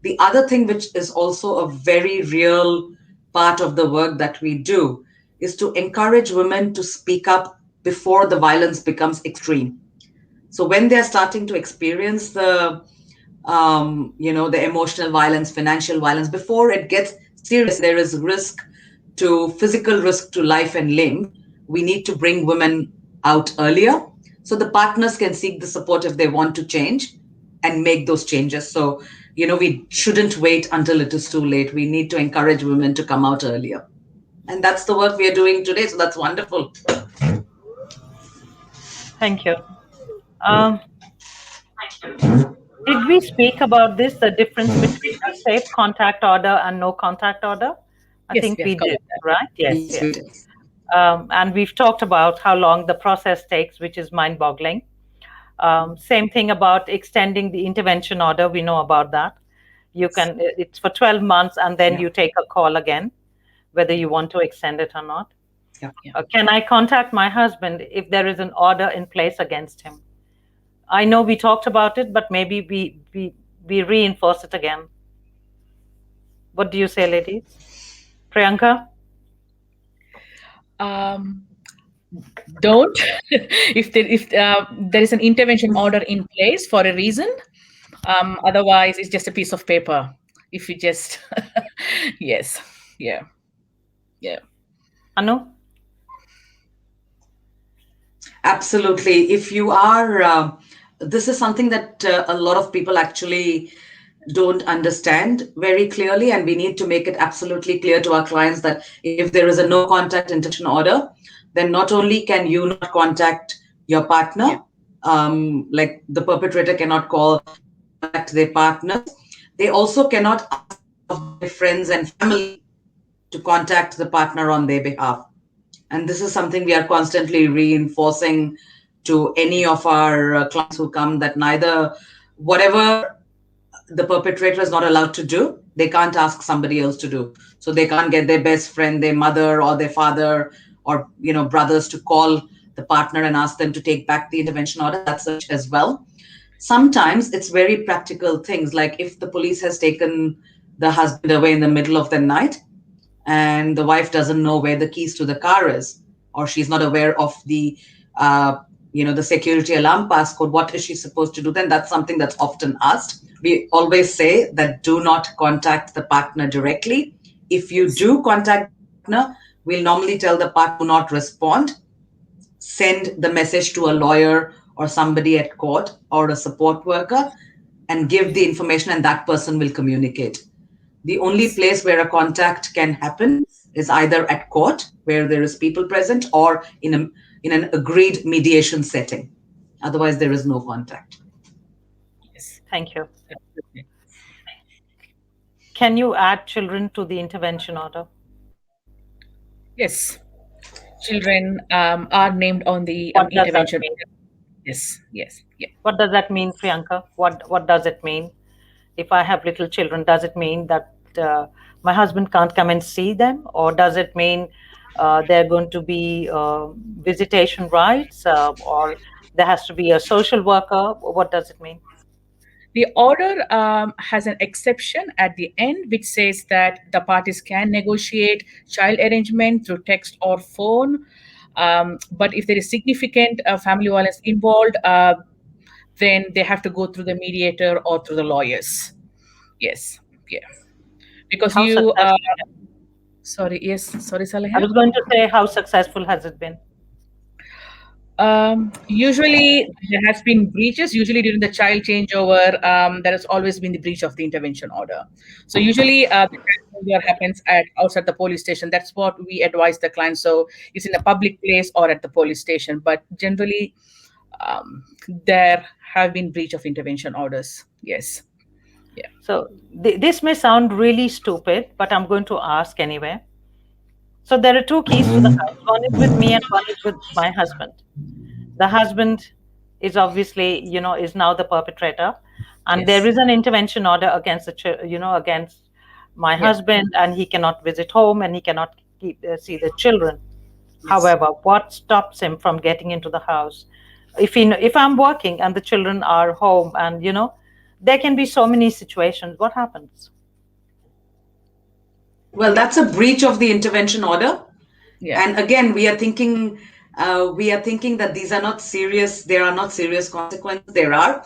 The other thing, which is also a very real part of the work that we do, is to encourage women to speak up before the violence becomes extreme. So when they're starting to experience the emotional violence, financial violence, before it gets serious, there is risk to physical risk to life and limb. We need to bring women out earlier so the partners can seek the support if they want to change and make those changes. So, we shouldn't wait until it is too late. We need to encourage women to come out earlier. And that's the work we are doing today. So that's wonderful. Thank you. Um, did we speak about this, the difference between a safe contact order and no contact order? I Yes, think we have we did, covered that. right? Yes, Yes, yes. we did. And we've talked about how long the process takes, which is mind boggling. Same thing about extending the intervention order. We know about that. It's for 12 months and then Yeah. you take a call again, whether you want to extend it or not. Yeah. Can I contact my husband if there is an order in place against him? I know we talked about it, but maybe we reinforce it again. What do you say, ladies? Priyanka? Don't. If there is an intervention order in place for a reason, otherwise it's just a piece of paper. If you just yes, yeah, yeah. Anu? Absolutely. If you are, this is something that a lot of people actually don't understand very clearly, and we need to make it absolutely clear to our clients that if there is a no contact intervention order, then not only can you not contact your partner, like the perpetrator cannot contact their partners, they also cannot ask their friends and family to contact the partner on their behalf. And this is something we are constantly reinforcing to any of our clients who come, that neither whatever the perpetrator is not allowed to do, they can't ask somebody else to do. So they can't get their best friend, their mother or their father or brothers to call the partner and ask them to take back the intervention order. That's as well. Sometimes it's very practical things, like if the police has taken the husband away in the middle of the night and the wife doesn't know where the keys to the car is, or she's not aware of the security alarm passcode, what is she supposed to do? Then that's something that's often asked. We always say that do not contact the partner directly. If you do contact the partner, we'll normally tell the partner do not respond, send the message to a lawyer or somebody at court or a support worker, and give the information, and that person will communicate. The only place where a contact can happen is either at court, where there is people present, or in an agreed mediation setting. Otherwise, there is no contact. Yes. Thank you. Can you add children to the intervention order? Yes. Children are named on the What does that intervention. mean? Yes, yes, yeah. What does that mean, Priyanka? What does it mean? If I have little children, does it mean that my husband can't come and see them, or does it mean there are going to be visitation rights, or there has to be a social worker? What does it mean? The order has an exception at the end, which says that the parties can negotiate child arrangement through text or phone. But if there is significant family violence involved, then they have to go through the mediator or through the lawyers. Yes, yeah. Because How you, successful? sorry, yes, sorry, I Saleha. was going to say, how successful has it been? Usually there has been breaches. Usually during the child changeover, there has always been the breach of the intervention order. So usually the child changeover happens at outside the police station. That's what we advise the client. So it's in a public place or at the police station. But generally, there have been breach of intervention orders. Yes. So this may sound really stupid, but I'm going to ask anyway. So there are two keys to the house. One is with me and one is with my husband. The husband is obviously, is now the perpetrator, and there Yes. is an intervention order against against my Yeah. husband, and he cannot visit home and he cannot see the children. Yes. However, what stops him from getting into the house? If I'm working and the children are home, and there can be so many situations. What happens? Well, that's a breach of the intervention order. Yeah. And again, we are thinking that these are not serious. There are not serious consequences. There are.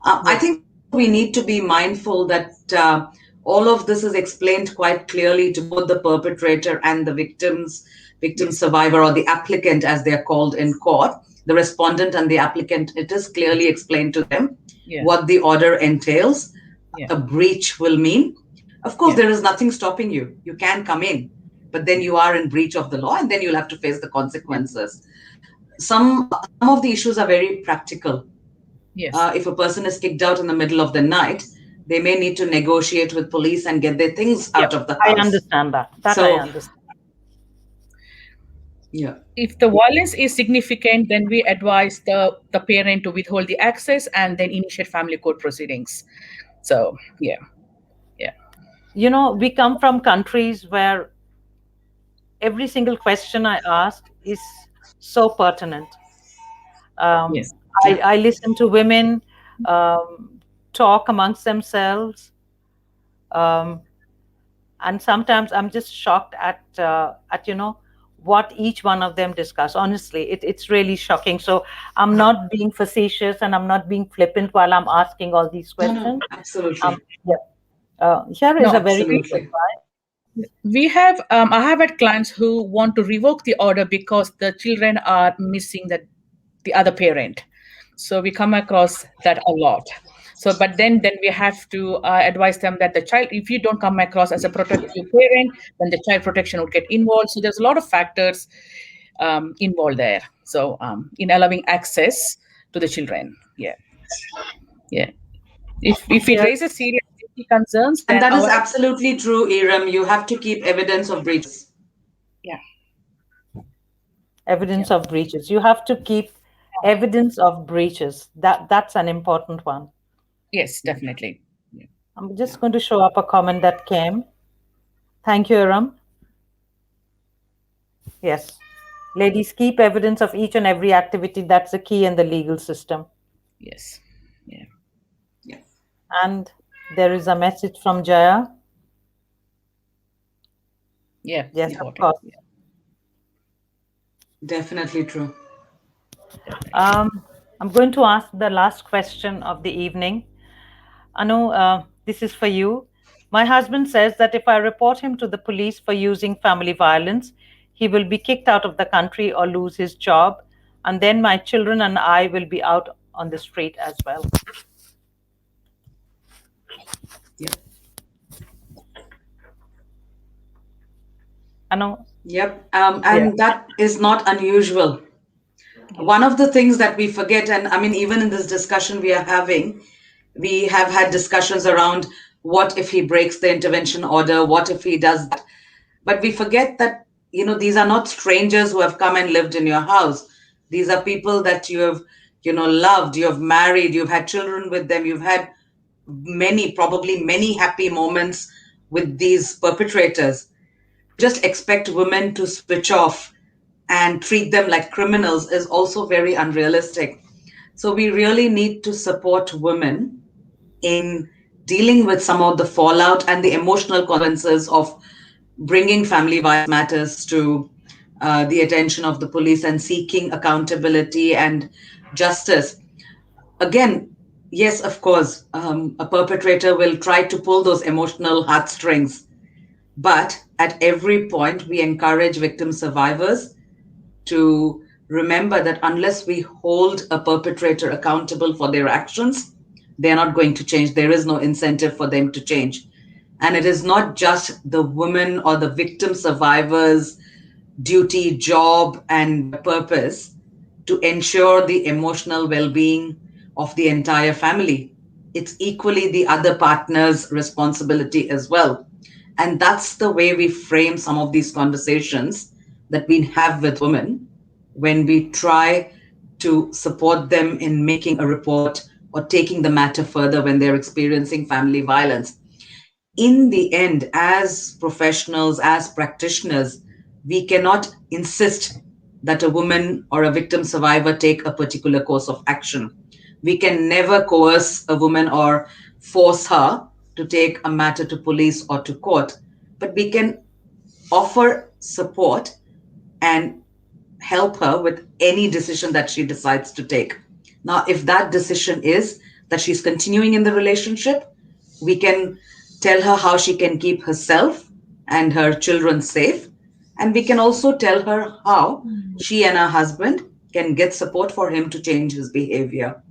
I Yes. think also we need to be mindful that all of this is explained quite clearly to both the perpetrator and the victim Yes. survivor, or the applicant, as they are called in court. The respondent and the applicant. It is clearly explained to them Yeah. what the order entails. Yeah. A breach will mean. Of course, Yeah. there is nothing stopping you. You can come in, but then you are in breach of the law, and then you'll have to face the consequences. Some of the issues are very practical. Yes. If a person is kicked out in the middle of the night, they may need to negotiate with police and get their things Yep, out of the I house. understand that. That I So, understand. yeah. If the violence is significant, then we advise the parent to withhold the access and then initiate family court proceedings. So yeah. Yeah. We come from countries where every single question I ask is so pertinent. Um, Yes. Yeah. I listen to women talk amongst themselves, um, and sometimes I'm just shocked at what each one of them discuss. Honestly, it's really shocking. So I'm not being facetious and I'm not being flippant while I'm asking all these No, no, questions. absolutely. Yeah. Here is a No, very good Absolutely. advice. we have I have had clients who want to revoke the order because the children are missing the other parent. So we come across that a lot. So but then we have to advise them that the child, if you don't come across as a protective parent, then the child protection would get involved. So there's a lot of factors involved there, so in allowing access to the children. Yeah. Yeah. If it Here, raises serious safety concerns, And then that is our absolutely true, Iram. You have to keep evidence of breaches. yeah. evidence Yeah. of breaches. You have to keep evidence of breaches. That's an important one. Yes, definitely. Yeah. I'm Yeah. just going to show up a comment that came. Thank you, Aram. Yes. Ladies, keep evidence of each and every activity. That's the key in the legal system. Yes. Yeah. Yeah. And there is a message from Jaya. Yeah. Yes, of Important. course. Yeah. Definitely true. I'm going to ask the last question of the evening. Anu, this is for you. My husband says that if I report him to the police for using family violence, he will be kicked out of the country or lose his job, and then my children and I will be out on the street as well. Yep. Anu, Yep. yeah. And that is not unusual. Yeah. One of the things that we forget, and I mean, even in this discussion we are having, we have had discussions around what if he breaks the intervention order, what if he does that. But we forget that, these are not strangers who have come and lived in your house. These are people that you have, loved, you have married, you've had children with them, you've had many, probably many happy moments with these perpetrators. Just expect women to switch off and treat them like criminals is also very unrealistic. So we really need to support women in dealing with some of the fallout and the emotional consequences of bringing family violence matters to the attention of the police and seeking accountability and justice. Again, yes, of course, a perpetrator will try to pull those emotional heartstrings. But at every point, we encourage victim survivors to remember that unless we hold a perpetrator accountable for their actions, they're not going to change. There is no incentive for them to change. And it is not just the woman or the victim survivor's duty, job, and purpose to ensure the emotional well being of the entire family. It's equally the other partner's responsibility as well. And that's the way we frame some of these conversations that we have with women when we try to support them in making a report or taking the matter further when they're experiencing family violence. In the end, as professionals, as practitioners, we cannot insist that a woman or a victim survivor take a particular course of action. We can never coerce a woman or force her to take a matter to police or to court, but we can offer support and help her with any decision that she decides to take. Now, if that decision is that she's continuing in the relationship, we can tell her how she can keep herself and her children safe. And we can also tell her how she and her husband can get support for him to change his behavior.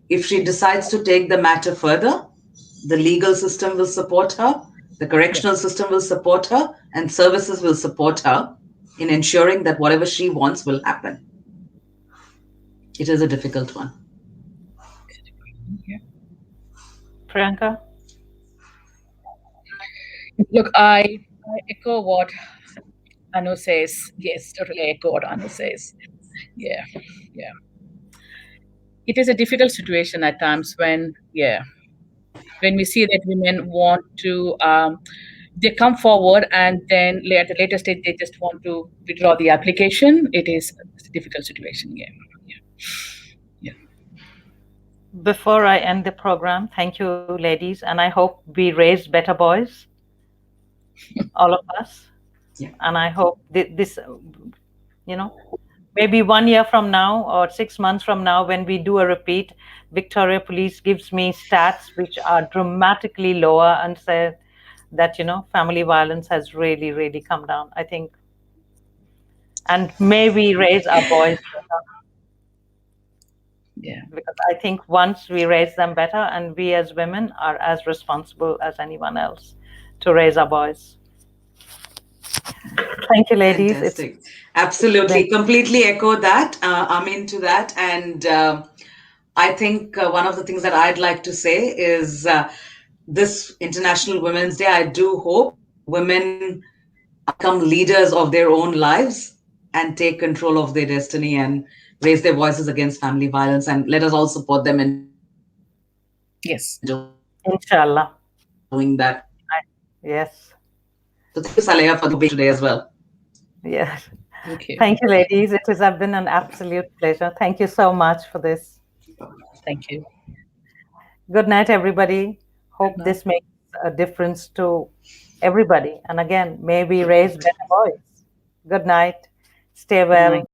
If she decides to take the matter further, the legal system will support her, the correctional system will support her, and services will support her in ensuring that whatever she wants will happen. It is a difficult one. Yeah. Priyanka? Look, I echo what Anu says. Yes, totally echo what Anu says. Yeah, yeah. It is a difficult situation at times when, yeah, when we see that women want to, they come forward and then at a later stage they just want to withdraw the application. It's a difficult situation. Yeah, yeah, yeah. Before I end the program, thank you, ladies, and I hope we raise better boys, all of us. Yeah. And I hope this, maybe 1 year from now or 6 months from now, when we do a repeat, Victoria Police gives me stats which are dramatically lower and said that, family violence has really, really come down. I think, and may we raise our boys better, Yeah. because I think once we raise them better, and we as women are as responsible as anyone else to raise our boys. Thank you, ladies. Fantastic. It's been Absolutely. Completely echo that. I'm into that. And I think one of the things that I'd like to say is this International Women's Day, I do hope women become leaders of their own lives and take control of their destiny and raise their voices against family violence. And let us all support them in doing that. Yes. inshallah. Yes. So thank you, Saleha, for being today as well. Yes. Thank you. Thank you, ladies. It has been an absolute pleasure. Thank you so much for this. Thank you. Good night, everybody. Good Hope night. this makes a difference to everybody. And again, may we raise better boys. Good night. Stay Good night. well.